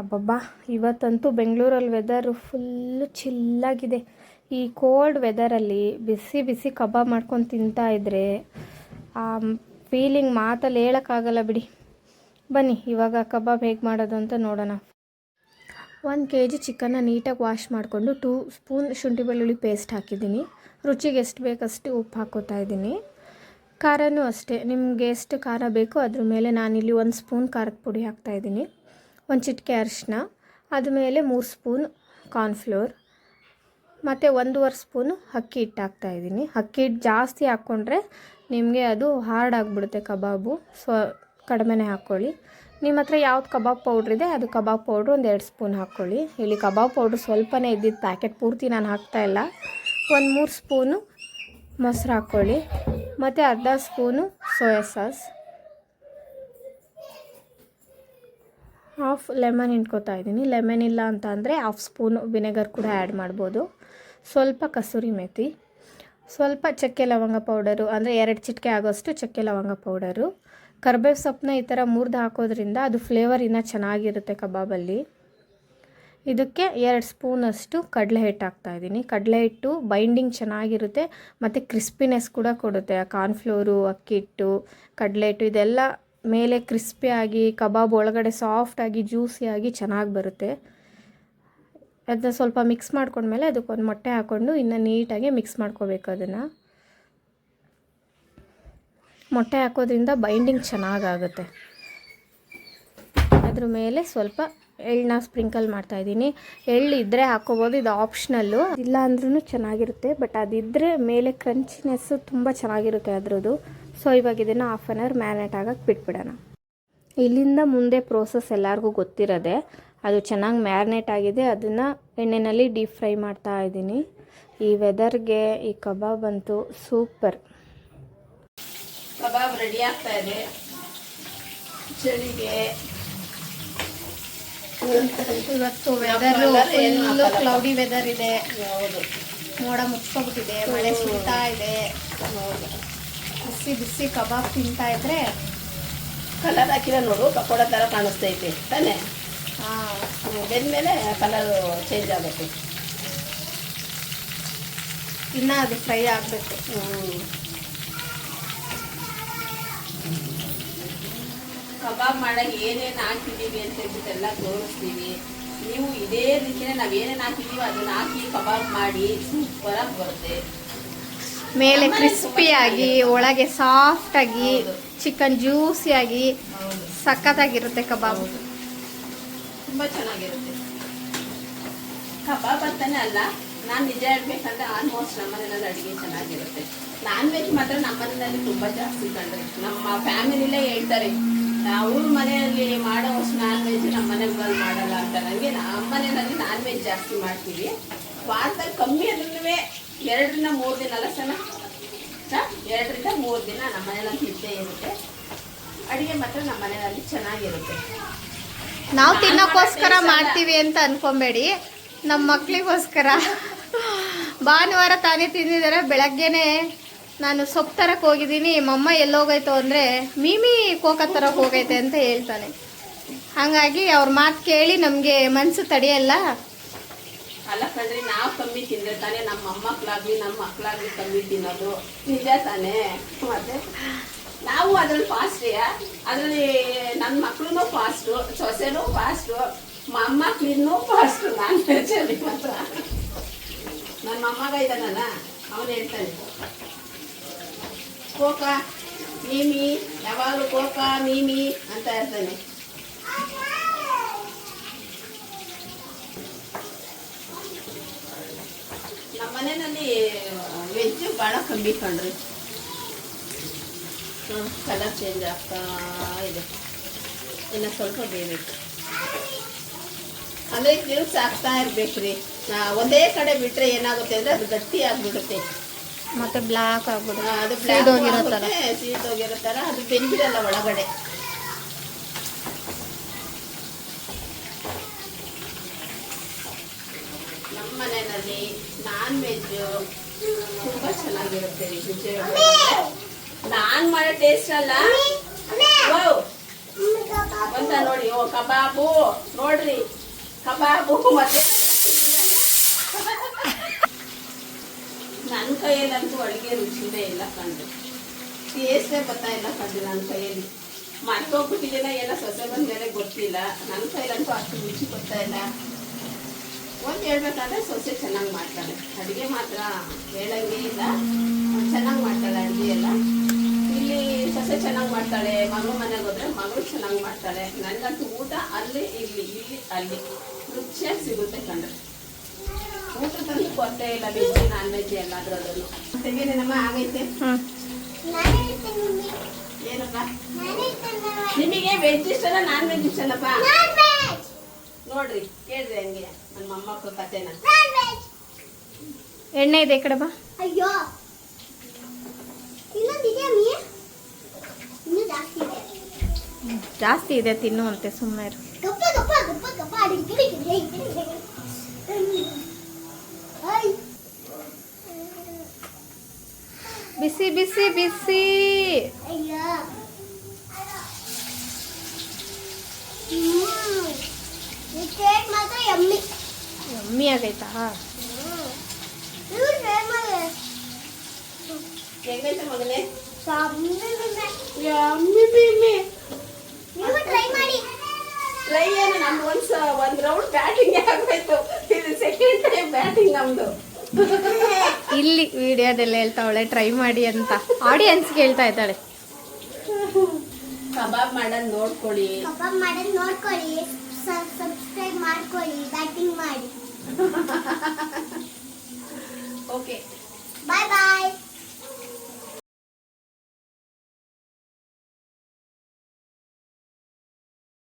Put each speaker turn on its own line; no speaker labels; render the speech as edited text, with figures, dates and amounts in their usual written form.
ಅಬ್ಬಬ್ಬಾ, ಇವತ್ತಂತೂ ಬೆಂಗಳೂರಲ್ಲಿ weather full ಚಿಲ್ಲಾಗಿದೆ. ಈ ಕೋಲ್ಡ್ ವೆದರಲ್ಲಿ ಬಿಸಿ ಬಿಸಿ ಕಬಾಬ್ ಮಾಡ್ಕೊಂಡು ತಿಂತಾ ಇದ್ದರೆ ಆ ಫೀಲಿಂಗ್ ಮಾತಲ್ಲಿ ಹೇಳೋಕ್ಕಾಗಲ್ಲ ಬಿಡಿ. ಬನ್ನಿ ಇವಾಗ ಕಬಾಬ್ ಹೇಗೆ ಮಾಡೋದು ಅಂತ ನೋಡೋಣ. 1 kg ಚಿಕನ್ನ ನೀಟಾಗಿ ವಾಶ್ ಮಾಡಿಕೊಂಡು 2 ಸ್ಪೂನ್ ಶುಂಠಿ ಬೆಳ್ಳುಳ್ಳಿ ಪೇಸ್ಟ್ ಹಾಕಿದ್ದೀನಿ. ರುಚಿಗೆ ಎಷ್ಟು ಬೇಕಷ್ಟು ಉಪ್ಪು ಹಾಕೋತಾ ಇದ್ದೀನಿ. ಖಾರನೂ ಅಷ್ಟೇ, ನಿಮಗೆ ಎಷ್ಟು ಖಾರ ಬೇಕೋ ಅದ್ರ ಮೇಲೆ ನಾನಿಲ್ಲಿ 1 ಸ್ಪೂನ್ ಖಾರದ ಪುಡಿ ಹಾಕ್ತಾಯಿದ್ದೀನಿ. 1 ಚಿಟಿಕೆ ಅರಿಶಿನ, ಅದುಮೇಲೆ 3 ಸ್ಪೂನ್ ಕಾರ್ನ್ಫ್ಲೋರ್ ಮತ್ತು 1.5 ಸ್ಪೂನು ಅಕ್ಕಿ ಹಿಟ್ಟು ಹಾಕ್ತಾಯಿದ್ದೀನಿ. ಅಕ್ಕಿ ಹಿಟ್ಟು ಜಾಸ್ತಿ ಹಾಕ್ಕೊಂಡ್ರೆ ನಿಮಗೆ ಅದು ಹಾರ್ಡ್ ಆಗಿಬಿಡುತ್ತೆ ಕಬಾಬು. ಕಡಿಮೆನೇ ಹಾಕ್ಕೊಳ್ಳಿ. ನಿಮ್ಮ ಹತ್ರ ಯಾವ್ದು ಕಬಾಬ್ ಪೌಡ್ರ್ ಇದೆ ಅದು ಕಬಾಬ್ ಪೌಡ್ರು 1-2 ಸ್ಪೂನ್ ಹಾಕ್ಕೊಳ್ಳಿ. ಇಲ್ಲಿ ಕಬಾಬ್ ಪೌಡ್ರ್ ಸ್ವಲ್ಪನೇ ಇದ್ದಿದ್ದು, ಪ್ಯಾಕೆಟ್ ಪೂರ್ತಿ ನಾನು ಹಾಕ್ತಾಯಿಲ್ಲ. 1-3 ಸ್ಪೂನು ಮೊಸರು ಹಾಕ್ಕೊಳ್ಳಿ ಮತ್ತು ಅರ್ಧ spoon soya sauce, half lemon ಹಿಂಡ್ಕೊತಾ ಇದ್ದೀನಿ. ಲೆಮನ್ ಇಲ್ಲ ಅಂತ ಅಂದರೆ 1/2 ಸ್ಪೂನು ವಿನೆಗರ್ ಕೂಡ ಆ್ಯಡ್ ಮಾಡ್ಬೋದು. ಸ್ವಲ್ಪ ಕಸೂರಿ ಮೇಥಿ, ಸ್ವಲ್ಪ ಚಕ್ಕೆ ಲವಂಗ ಪೌಡರು, ಅಂದರೆ 2 ಚಿಟಿಕೆ ಆಗೋಷ್ಟು ಚಕ್ಕೆ ಲವಂಗ ಪೌಡರು. ಕರ್ಬೇವು ಸೊಪ್ಪನ್ನ ಈ ಥರ ಮುರಿದು ಹಾಕೋದ್ರಿಂದ ಅದು ಫ್ಲೇವರ್ ಇನ್ನೂ ಚೆನ್ನಾಗಿರುತ್ತೆ ಕಬಾಬಲ್ಲಿ. ಇದಕ್ಕೆ 2 ಸ್ಪೂನಷ್ಟು ಕಡಲೆ ಹಿಟ್ಟು ಹಾಕ್ತಾಯಿದ್ದೀನಿ. ಕಡಲೆ ಹಿಟ್ಟು ಬೈಂಡಿಂಗ್ ಚೆನ್ನಾಗಿರುತ್ತೆ ಮತ್ತು ಕ್ರಿಸ್ಪಿನೆಸ್ ಕೂಡ ಕೊಡುತ್ತೆ. ಕಾರ್ನ್ಫ್ಲೋರು, ಅಕ್ಕಿ ಹಿಟ್ಟು, ಕಡಲೆ ಹಿಟ್ಟು ಇದೆಲ್ಲ ಮೇಲೆ ಕ್ರಿಸ್ಪಿಯಾಗಿ ಕಬಾಬ್ ಒಳಗಡೆ ಸಾಫ್ಟಾಗಿ ಜ್ಯೂಸಿಯಾಗಿ ಚೆನ್ನಾಗಿ ಬರುತ್ತೆ. ಅದನ್ನ ಸ್ವಲ್ಪ ಮಿಕ್ಸ್ ಮಾಡ್ಕೊಂಡ್ಮೇಲೆ ಅದಕ್ಕೊಂದು ಮೊಟ್ಟೆ ಹಾಕ್ಕೊಂಡು ಇನ್ನು ನೀಟಾಗಿ ಮಿಕ್ಸ್ ಮಾಡ್ಕೋಬೇಕು. ಅದನ್ನು ಮೊಟ್ಟೆ ಹಾಕೋದ್ರಿಂದ ಬೈಂಡಿಂಗ್ ಚೆನ್ನಾಗಾಗುತ್ತೆ. ಅದ್ರ ಮೇಲೆ ಸ್ವಲ್ಪ ಎಳ್ಳನ್ನ ಸ್ಪ್ರಿಂಕಲ್ ಮಾಡ್ತಾಯಿದ್ದೀನಿ. ಎಳ್ಳು ಇದ್ದರೆ ಹಾಕ್ಕೋಬೋದು, ಇದು ಆಪ್ಷನಲ್ಲು. ಇಲ್ಲ ಅಂದ್ರೂ ಚೆನ್ನಾಗಿರುತ್ತೆ, ಬಟ್ ಅದಿದ್ದರೆ ಮೇಲೆ ಕ್ರಂಚಿನೆಸ್ಸು ತುಂಬ ಚೆನ್ನಾಗಿರುತ್ತೆ ಅದರದ್ದು. ಸೊ ಇವಾಗ ಇದನ್ನು 1/2 an hour ಮ್ಯಾರಿನೇಟ್ ಆಗಕ್ಕೆ ಬಿಟ್ಬಿಡೋಣ. ಇಲ್ಲಿಂದ ಮುಂದೆ ಪ್ರೋಸೆಸ್ ಎಲ್ಲರಿಗೂ ಗೊತ್ತಿರೋದೆ. ಅದು ಚೆನ್ನಾಗಿ ಮ್ಯಾರಿನೇಟ್ ಆಗಿದೆ, ಅದನ್ನು ಎಣ್ಣೆಯಲ್ಲಿ ಡೀಪ್ ಫ್ರೈ ಮಾಡ್ತಾ ಇದ್ದೀನಿ. ಈ ವೆದರ್ಗೆ ಈ ಕಬಾಬ್ ಅಂತೂ ಸೂಪರ್.
ಕಬಾಬ್ ರೆಡಿ ಆಗ್ತಾ ಇದೆ. ಚಳಿಗೆ
ಇವತ್ತು ವೆದರು ಫುಲ್ಲು ಕ್ಲೌಡಿ ವೆದರ್ ಇದೆ.
ಹೌದು,
ಮೋಡ ಮುಚ್ಕೊಬಿಟ್ಟಿದೆ, ಮಳೆ ಸುರಿತಾ ಇದೆ. ಬಿಸಿ ಬಿಸಿ ಕಬಾಬ್ ತಿಂತಾ ಇದ್ರೆ
ಕಲರ್ ಹಾಕಿಲ್ಲ ನೋಡು, ಪಕೋಡ ಥರ ಕಾಣಿಸ್ತೈತೆ ತಾನೇ. ಬೆಂದಮೇಲೆ ಕಲರ್ ಚೇಂಜ್ ಆಗುತ್ತೆ.
ಇನ್ನು ಅದು ಫ್ರೈ ಆಗಬೇಕು.
ಕಬಾಬ್ ಮಾಡೋಕ್ಕೆ ಏನೇನು ಹಾಕಿದ್ದೀವಿ ಅಂತ ಹೇಳ್ಬಿಟ್ಟೆಲ್ಲ ತೋರಿಸ್ತೀವಿ. ನೀವು ಇದೇ ರೀತಿಯೇ ನಾವು ಏನೇನು ಹಾಕಿದ್ದೀವಿ ಅದನ್ನ ಹಾಕಿ ಕಬಾಬ್ ಮಾಡಿ ಸೂಪರಾಗಿ ಬರುತ್ತೆ.
ಮೇಲೆ ಕ್ರಿಸ್ಪಿಯಾಗಿ, ಒಳಗೆ ಸಾಫ್ಟಾಗಿ, ಚಿಕನ್ ಜ್ಯೂಸಿಯಾಗಿ ಸಖತ್ತಾಗಿರುತ್ತೆ ಕಬಾಬ್.
ತುಂಬ ಚೆನ್ನಾಗಿರುತ್ತೆ ಕಬಾಬ್ ಅಂತಾನೆ ಅಲ್ಲ, ನಾನು ನಿಜ ಹೇಳ್ಬೇಕಂದ್ರೆ ಆಲ್ಮೋಸ್ಟ್ ನಮ್ಮ ಮನೆಯಲ್ಲಿ ಅಡುಗೆ ಚೆನ್ನಾಗಿರುತ್ತೆ. ನಾನ್ ವೆಜ್ ಮಾತ್ರ ನಮ್ಮ ಮನೆಯಲ್ಲಿ ತುಂಬ ಜಾಸ್ತಿ ಕಂಡ್ರೆ ನಮ್ಮ ಫ್ಯಾಮಿಲಿಲೇ ಹೇಳ್ತಾರೆ, ಅವ್ರ ಮನೆಯಲ್ಲಿ ಮಾಡೋವಷ್ಟು ನಾನ್ ವೆಜ್ ನಮ್ಮ ಮನೆಗಳಲ್ಲಿ ಮಾಡಲ್ಲ ಅಂತ. ನನಗೆ ನಮ್ಮ ಮನೆಯಲ್ಲಿ ನಾನ್ ವೆಜ್ ಜಾಸ್ತಿ ಮಾಡ್ತೀವಿ. ವಾರದಲ್ಲಿ ಕಮ್ಮಿ ಅಂದ್ರೂ 2-3 ದಿನ ಅಲ್ಲ ಸಲ, 2-3 ದಿನ ನಮ್ಮ ಮನೆಯಲ್ಲಿ ಇದ್ದೇ ಇರುತ್ತೆ. ಅಡುಗೆ ಮಾತ್ರ ನಮ್ಮ ಮನೆಯಲ್ಲಿ ಚೆನ್ನಾಗಿರುತ್ತೆ.
ನಾವು ತಿನ್ನೋಕ್ಕೋಸ್ಕರ ಮಾಡ್ತೀವಿ ಅಂತ ಅನ್ಕೊಬೇಡಿ, ನಮ್ಮ ಮಕ್ಕಳಿಗೋಸ್ಕರ. ಭಾನುವಾರ ತಾನೇ ತಿಂದಿದ್ದಾರೆ. ಬೆಳಗ್ಗೆನೆ ನಾನು ಸೊಪ್ಪು ತರಕ್ಕೆ ಹೋಗಿದ್ದೀನಿ. ಮಮ್ಮ ಎಲ್ಲೋಗೈತೋ ಅಂದರೆ ಮೀಮಿ ಕೋಕ ತರಕ್ಕೆ ಹೋಗೈತೆ ಅಂತ ಹೇಳ್ತಾನೆ. ಹಾಗಾಗಿ ಅವ್ರ ಮಾತು ಕೇಳಿ ನಮಗೆ ಮನಸ್ಸು ತಡೆಯಲ್ಲ.
ಅಲ್ಲ ಕಣ್ರಿ, ನಾವು ಕಮ್ಮಿ ತಿಂದ್ರೆ ತಾನೇ ನಮ್ಮ ಮೊಮ್ಮಕ್ಕಳಾಗ್ಲಿ ನಮ್ಮ ಮಕ್ಕಳಾಗ್ಲಿ ಕಮ್ಮಿ ತಿನ್ನೋದು, ನಿಜ ತಾನೇ. ಮತ್ತೆ ನಾವು ಅದ್ರಲ್ಲಿ ಫಾಸ್ಟೇ, ಅದರಲ್ಲಿ ನನ್ನ ಮಕ್ಕಳು ಫಾಸ್ಟು, ಸೊಸೆನೂ ಫಾಸ್ಟು, ಮೊಮ್ಮಕ್ಕಳಿನ್ನೂ ಫಾಸ್ಟು ನಾನ್ ವೆಜ್ಜಲ್ಲಿ. ಮಾತ್ರ ನನ್ನ ಮೊಮ್ಮಗ ಇದ್ದಾನಲ್ಲ, ಅವನು ಹೇಳ್ತಾನೆ ಕೋಕ ಮೀಮಿ, ಯಾವಾಗಲೂ ಕೋಕ ಮೀಮಿ ಅಂತ ಇರ್ತಾನೆ. ನಮ್ಮ ಮನೆಯಲ್ಲಿ ವೆಜ್ಜು ಭಾಳ ಕಮ್ಮಿ ಕಂಡ್ರಿ. ಕಲರ್ ಚೇಂಜ್ ಆಗ್ತಾ ಇದೆ, ಇನ್ನು ಸ್ವಲ್ಪ ಬೇಯಬೇಕು. ಅಂದರೆ ತಿರುಗಿಸ್ ಹಾಕ್ತಾ ಇರ್ಬೇಕು ರೀ. ಒಂದೇ ಕಡೆ ಬಿಟ್ಟರೆ ಏನಾಗುತ್ತೆ ಅಂದರೆ ಅದು ಗಟ್ಟಿ ಆಗಿಬಿಡುತ್ತೆ,
ಮತ್ತೆ ಬ್ಲ್ಯಾಕ್ ಆಗ್ಬಿಡುತ್ತೆ.
ಅದು ಸೀದೋಗಿರೋ ಥರ ಅದು ಬೆಂದಿರಲ್ಲ ಒಳಗಡೆ. ನಮ್ಮ ಮನೆಯಲ್ಲಿ ನಾನ್ ವೆಜ್ಜು ತುಂಬ ಚೆನ್ನಾಗಿರುತ್ತೆ. ನಾನು ಮಾಡೋ ಟೇಸ್ಟ್ ಅಲ್ಲ, ಬಂತ ನೋಡಿ. ಓ ಕಬಾಬು ನೋಡ್ರಿ, ಕಬಾಬು ಮತ್ತೆ ನನ್ನ ಕೈಯಲ್ಲಂತೂ ಅಡುಗೆ ರುಚಿನೇ ಇಲ್ಲ ಕಂಡು, ಟೇಸ್ಟೇ ಬರ್ತಾ ಇಲ್ಲ ಕಂಡು ನನ್ನ ಕೈಯಲ್ಲಿ. ಮರ್ತೋಗ್ಬಿಟ್ಟಿದ್ದೇನೆ ಎಲ್ಲ ಸೊಸೆ ಬಂದ ಮೇಲೆ ಗೊತ್ತಿಲ್ಲ. ನನ್ನ ಕೈಲಂತೂ ಅಷ್ಟು ರುಚಿ ಬರ್ತಾ ಇಲ್ಲ. ಒಂದು ಹೇಳ್ಬೇಕಂದ್ರೆ ಸೊಸೆ ಚೆನ್ನಾಗಿ ಮಾಡ್ತಾಳೆ ಅಡುಗೆ, ಮಾತ್ರ ಹೇಳಂಗೆ ಇಲ್ಲ, ಚೆನ್ನಾಗಿ ಮಾಡ್ತಾಳೆ ಅಡುಗೆ ಎಲ್ಲ. ಇಲ್ಲಿ ಸೊಸೆ ಚೆನ್ನಾಗಿ ಮಾಡ್ತಾಳೆ, ಮಗಳು ಮನೆಗೆ ಹೋದ್ರೆ ಮಗಳು ಚೆನ್ನಾಗಿ ಮಾಡ್ತಾಳೆ. ನನಗಂತೂ ಊಟ ಅಲ್ಲಿ ಇಲ್ಲಿ ಇಲ್ಲಿ ಅಲ್ಲಿ ರುಚಿಯಾಗಿ ಸಿಗುತ್ತೆ ಕಂಡ್ರೆ. ಊಟದಂತೂ ಕೊರತೆ ಇಲ್ಲ, ವೆಜ್ ನಾನ್ ವೆಜ್ ಎಲ್ಲಾದ್ರಲ್ಲೂ. ತೆಗೀನೇನಮ್ಮ ಆಗೈತೆ. ಏನಪ್ಪ ನಿಮಗೆ ವೆಜ್ ಇಷ್ಟನ ನಾನ್ ವೆಜ್ ಇಷ್ಟನಪ್ಪ? ನೋಡ್ರಿ ಕೇಳ್ರಿ ಹಂಗೆ ನನ್ನ ಮೊಮ್ಮಕ್ಕಳು ಕತೆನ.
ಎಣ್ಣೆ ಇದೆ ಈ ಕಡೆ ಬಾ.
ಅಯ್ಯೋ ಇನ್ನೂ ಜಾಸ್ತಿ ಇದೆ.
ಜಾಸ್ತಿ ಇದೆ ತಿನ್ನು ಅಂತೆ, ಸುಮ್ಮನೆ ಇರು.
ಗಪ್ಪ ಗಪ್ಪ ಗಪ್ಪ ಗಪ್ಪ ಅಡಿಗೆ
ಬಿಸಿ ಬಿಸಿ ಬಿಸಿ.
ಅಯ್ಯೋ ಟೇಸ್ಟ್ ಮಾತ್ರ ಯಮ್ಮಿ
ಯಮ್ಮಿ ಆಗೈತಾ?
ಹೆಂಗೈತೆ ಮಗನೇ?
ನೀವು ಟ್ರೈ ಮಾಡಿ.
ಟ್ರೈ ಏನು, ನಮ್ದು ಒಂದ್ ರೌಂಡ್ ಬ್ಯಾಟಿಂಗ್ ಆಗೋಯ್ತು, ಇದು ಸೆಕೆಂಡ್ ಟೈಮ್ ಬ್ಯಾಟಿಂಗ್ ನಮ್ದು.
ಇಲ್ಲಿ ವಿಡಿಯೋದೆಲ್ಲ ಹೇಳ್ತಾವಳೆ ಟ್ರೈ ಮಾಡಿ ಅಂತ, ಆಡಿಯನ್ಸ್ಗೆ ಹೇಳ್ತಾ ಇದ್ದಾಳೆ.
ಕಬಾಬ್ ಮಾಡೋದು ನೋಡ್ಕೊಳ್ಳಿ,
ಕಬಾಬ್ ಮಾಡೋದು ನೋಡ್ಕೊಳ್ಳಿ, ಸಬ್ಸ್ಕ್ರೈಬ್ ಮಾಡ್ಕೊಳ್ಳಿ, ಬ್ಯಾಟಿಂಗ್ ಮಾಡಿ.
ಓಕೆ
ಬಾಯ್ ಬಾಯ್.